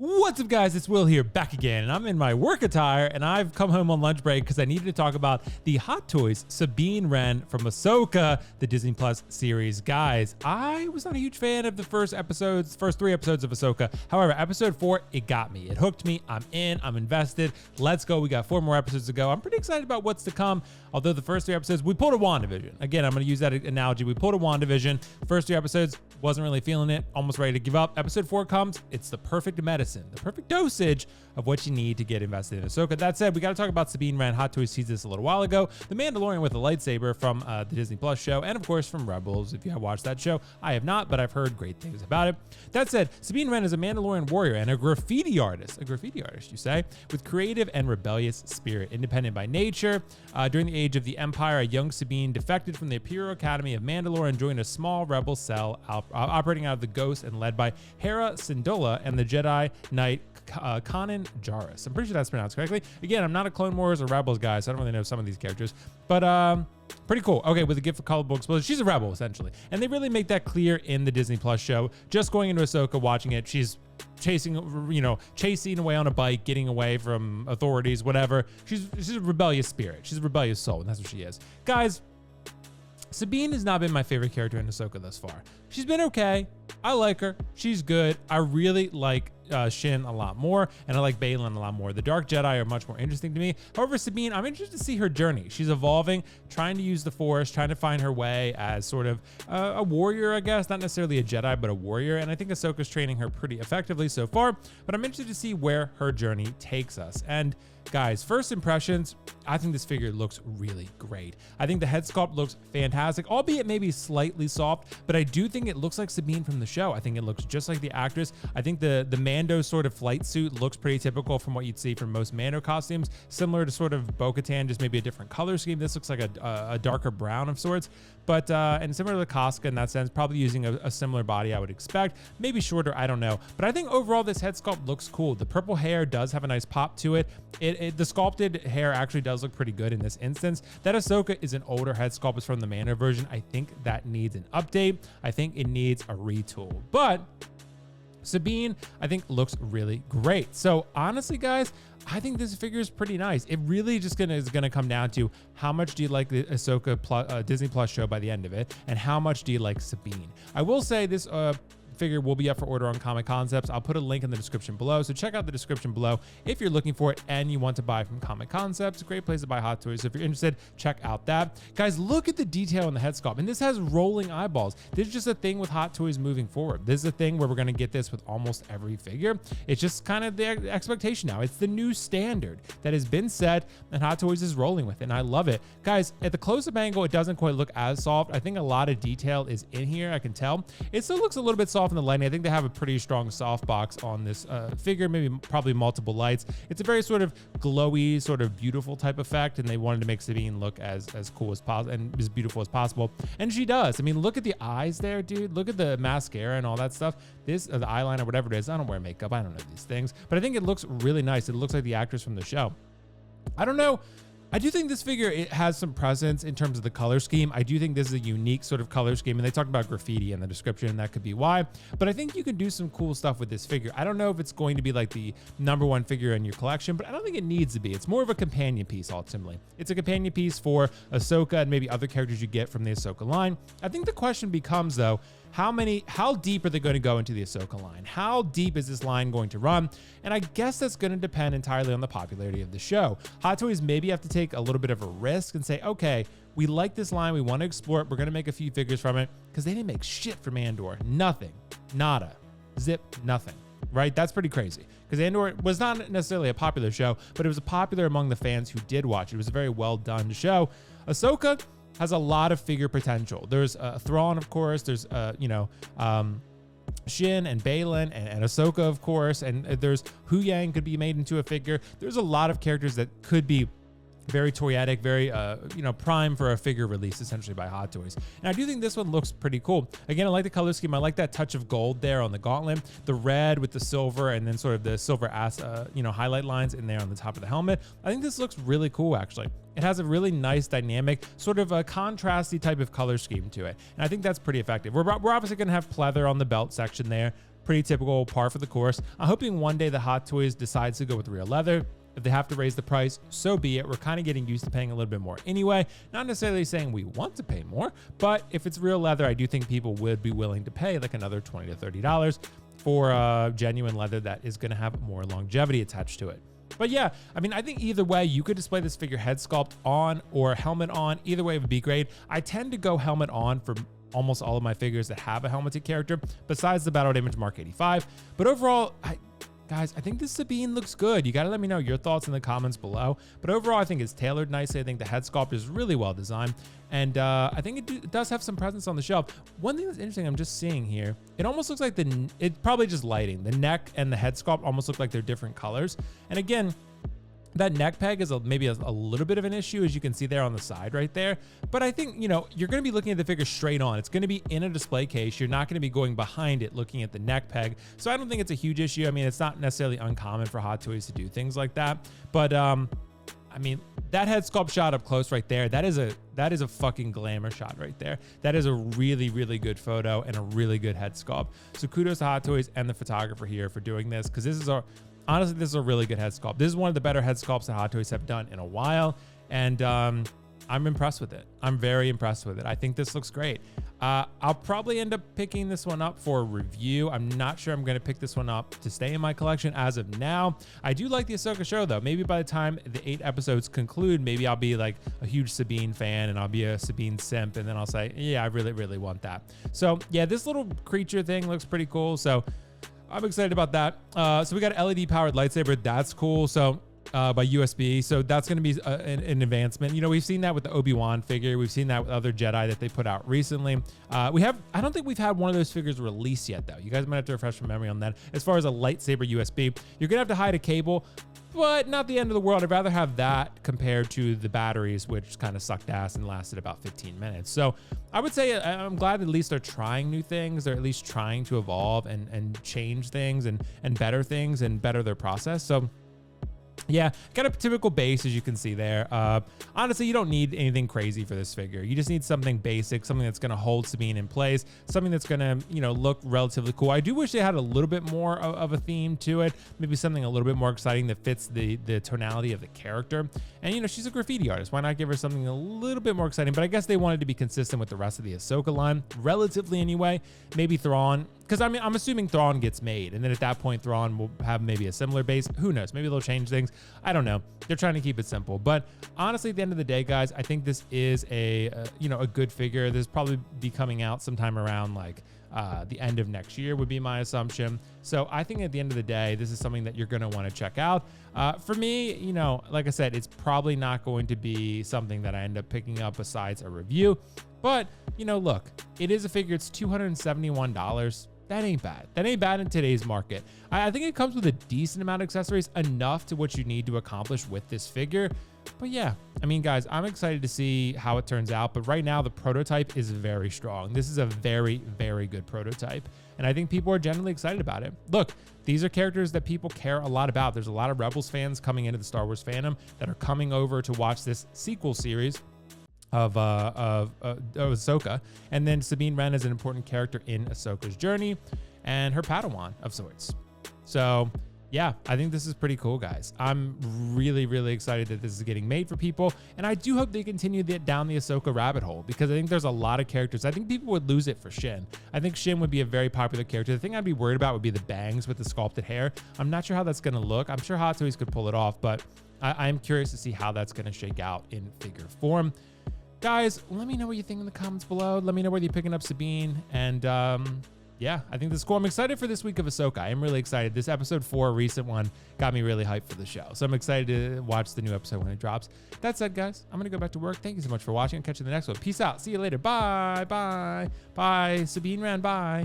What's up, guys? It's Will here, back again, and I'm in my work attire, and I've come home on lunch break because I needed to talk about the Hot Toys Sabine Wren from Ahsoka, the Disney Plus series. Guys, I was not a huge fan of the first three episodes of Ahsoka. However, episode 4, it got me. It hooked me. I'm in. I'm invested. Let's go. We got 4 more episodes to go. I'm pretty excited about what's to come. Although the first 3 episodes, we pulled a WandaVision. Again, I'm going to use that analogy. We pulled a WandaVision. First 3 episodes, wasn't really feeling it. Almost ready to give up. Episode 4 comes. It's the perfect medicine, the perfect dosage of what you need to get invested in Ahsoka. That said, we got to talk about Sabine Wren. Hot Toys teased this a little while ago. The Mandalorian with a lightsaber from the Disney Plus show, and of course from Rebels. If you have watched that show, I have not, but I've heard great things about it. That said, Sabine Wren is a Mandalorian warrior and a graffiti artist, you say, with creative and rebellious spirit. Independent by nature, during the age of the Empire, a young Sabine defected from the Imperial Academy of Mandalore and joined a small rebel cell operating out of the Ghost and led by Hera Syndulla and the Jedi Knight Kanan Jarrus. I'm pretty sure that's pronounced correctly. Again, I'm not a Clone Wars or Rebels guy, so I don't really know some of these characters, but pretty cool. Okay, with a gift for colorful explosions, she's a rebel essentially, and they really make that clear in the Disney Plus show. Just going into Ahsoka, watching it, she's chasing away on a bike, getting away from authorities, whatever. She's a rebellious spirit. She's a rebellious soul, and that's what she is. Guys, Sabine has not been my favorite character in Ahsoka thus far. She's been okay. I like her. She's good. I really like Shin a lot more, and I like Baylan a lot more. The Dark Jedi are much more interesting to me. However, Sabine, I'm interested to see her journey. She's evolving, trying to use the Force, trying to find her way as sort of a warrior, I guess. Not necessarily a Jedi, but a warrior, and I think Ahsoka's training her pretty effectively so far, but I'm interested to see where her journey takes us. And guys, first impressions, I think this figure looks really great. I think the head sculpt looks fantastic, albeit maybe slightly soft, but I do think it looks like Sabine from the show. I think it looks just like the actress. I think the Mando sort of flight suit looks pretty typical from what you'd see from most Mando costumes, similar to sort of Bo-Katan, just maybe a different color scheme. This looks like a darker brown of sorts, but and similar to Casca in that sense, probably using a similar body I would expect, maybe shorter, I don't know. But I think overall this head sculpt looks cool. The purple hair does have a nice pop to it. The sculpted hair actually does look pretty good in this instance. That Ahsoka is an older head sculpt, is from the Mando version. I think that needs an update. I think it needs a retool. But Sabine, I think, looks really great. So honestly, guys, I think this figure is pretty nice. It really just is gonna come down to how much do you like the Ahsoka Disney Plus show by the end of it, and how much do you like Sabine. I will say this figure will be up for order on Comic Concepts. I'll put a link in the description below, so check out the description below if you're looking for it and you want to buy from Comic Concepts. A great place to buy Hot Toys, so if you're interested, check out that. Guys, look at the detail in the head sculpt, and this has rolling eyeballs. This is just a thing with Hot Toys moving forward. This is a thing where we're gonna get this with almost every figure. It's just kind of the expectation now. It's the new standard that has been set, and Hot Toys is rolling with it, and I love it. Guys, at the close-up angle, it doesn't quite look as soft. I think a lot of detail is in here, I can tell. It still looks a little bit soft in the lighting. I think they have a pretty strong softbox on this figure, probably multiple lights. It's a very sort of glowy, sort of beautiful type effect, and they wanted to make Sabine look as cool as possible and as beautiful as possible. And she does. I mean, look at the eyes there, dude. Look at the mascara and all that stuff. The eyeliner, whatever it is. I don't wear makeup. I don't know these things, but I think it looks really nice. It looks like the actress from the show. I don't know. I do think this figure, it has some presence in terms of the color scheme. I do think this is a unique sort of color scheme, and they talked about graffiti in the description, and that could be why. But I think you can do some cool stuff with this figure. I don't know if it's going to be like the #1 figure in your collection, but I don't think it needs to be. It's more of a companion piece, ultimately. It's a companion piece for Ahsoka and maybe other characters you get from the Ahsoka line. I think the question becomes, though, how deep are they going to go into the Ahsoka line? How deep is this line going to run? And I guess that's going to depend entirely on the popularity of the show. Hot Toys maybe have to take a little bit of a risk and say, okay, we like this line, we want to explore it, we're going to make a few figures from it, because they didn't make shit from Andor. Nothing. Nada. Zip. Nothing. Right? That's pretty crazy, because Andor was not necessarily a popular show, but it was popular among the fans who did watch it. It was a very well done show. Ahsoka has a lot of figure potential. There's Thrawn, of course. There's Shin and Baylan and Ahsoka, of course, and there's Huyang could be made into a figure. There's a lot of characters that could be very toyetic, very prime for a figure release essentially by Hot Toys. And I do think this one looks pretty cool. Again, I like the color scheme. I like that touch of gold there on the gauntlet, the red with the silver, and then sort of the silver highlight lines in there on the top of the helmet. I think this looks really cool, actually. It has a really nice dynamic, sort of a contrasty type of color scheme to it. And I think that's pretty effective. We're obviously going to have pleather on the belt section there. pretty typical, par for the course. I'm hoping one day the Hot Toys decides to go with real leather. If they have to raise the price, so be it. We're kind of getting used to paying a little bit more anyway. Not necessarily saying we want to pay more, but if it's real leather, I do think people would be willing to pay like another $20 to $30 for genuine leather that is going to have more longevity attached to it. But yeah, I mean, I think either way, you could display this figure head sculpt on or helmet on. Either way, it would be great. I tend to go helmet on for almost all of my figures that have a helmeted character, besides the Battle Damage Mark 85. But overall, guys, I think this Sabine looks good. You got to let me know your thoughts in the comments below. But overall, I think it's tailored nicely. I think the head sculpt is really well designed. And I think it does have some presence on the shelf. One thing that's interesting, I'm just seeing here, it almost looks like it's probably just lighting. The neck and the head sculpt almost look like they're different colors. And again, that neck peg is maybe a little bit of an issue, as you can see there on the side right there. But I think, you're going to be looking at the figure straight on. It's going to be in a display case. You're not going to be going behind it looking at the neck peg. So I don't think it's a huge issue. I mean, it's not necessarily uncommon for Hot Toys to do things like that. But I mean, that head sculpt shot up close right there, that is a fucking glamour shot right there. That is a really, really good photo and a really good head sculpt. So kudos to Hot Toys and the photographer here for doing this, because honestly, this is a really good head sculpt. This is one of the better head sculpts that Hot Toys have done in a while. And I'm impressed with it. I'm very impressed with it. I think this looks great. I'll probably end up picking this one up for a review. I'm not sure I'm going to pick this one up to stay in my collection as of now. I do like the Ahsoka show, though. Maybe by the time the 8 episodes conclude, maybe I'll be like a huge Sabine fan and I'll be a Sabine simp. And then I'll say, yeah, I really, really want that. So yeah, this little creature thing looks pretty cool. So I'm excited about that. So we got an LED powered lightsaber. That's cool. So by USB. So that's going to be an advancement. We've seen that with the Obi-Wan figure. We've seen that with other Jedi that they put out recently. I don't think we've had one of those figures released yet, though. You guys might have to refresh my memory on that. As far as a lightsaber USB, you're going to have to hide a cable, but not the end of the world. I'd rather have that compared to the batteries, which kind of sucked ass and lasted about 15 minutes. So I would say I'm glad at least they're trying new things. They're at least trying to evolve and change things and better things and better their process. So yeah, got a typical base, as you can see there. Honestly, you don't need anything crazy for this figure. You just need something basic, something that's going to hold Sabine in place, something that's going to, look relatively cool. I do wish they had a little bit more of a theme to it, maybe something a little bit more exciting that fits the tonality of the character. And, she's a graffiti artist. Why not give her something a little bit more exciting? But I guess they wanted to be consistent with the rest of the Ahsoka line, relatively anyway. Maybe Thrawn, because I'm assuming Thrawn gets made, and then at that point, Thrawn will have maybe a similar base. Who knows? Maybe they'll change things. I don't know. They're trying to keep it simple. But honestly, at the end of the day, guys, I think this is a good figure. This probably be coming out sometime around like the end of next year would be my assumption. So I think at the end of the day, this is something that you're going to want to check out. For me, like I said, it's probably not going to be something that I end up picking up besides a review. But, look, it is a figure. It's $271. That ain't bad. That ain't bad in today's market. I think it comes with a decent amount of accessories, enough to what you need to accomplish with this figure. But yeah, I mean, guys, I'm excited to see how it turns out. But right now, the prototype is very strong. This is a very, very good prototype. And I think people are generally excited about it. Look, these are characters that people care a lot about. There's a lot of Rebels fans coming into the Star Wars fandom that are coming over to watch this sequel series of Ahsoka. And then Sabine Wren is an important character in Ahsoka's journey and her Padawan of sorts. So yeah, I think this is pretty cool, guys. I'm really, really excited that this is getting made for people. And I do hope they continue down the Ahsoka rabbit hole, because I think there's a lot of characters. I think people would lose it for Shin. I think Shin would be a very popular character. The thing I'd be worried about would be the bangs with the sculpted hair. I'm not sure how that's going to look. I'm sure Hot Toys could pull it off, but I'm curious to see how that's going to shake out in figure form. Guys, let me know what you think in the comments below. Let me know whether you're picking up Sabine. And yeah, I think this is cool. I'm excited for this week of Ahsoka. I am really excited. This episode 4, recent one, got me really hyped for the show. So I'm excited to watch the new episode when it drops. That said, guys, I'm going to go back to work. Thank you so much for watching. I'll catch you in the next one. Peace out. See you later. Bye. Bye. Bye. Sabine Wren. Bye.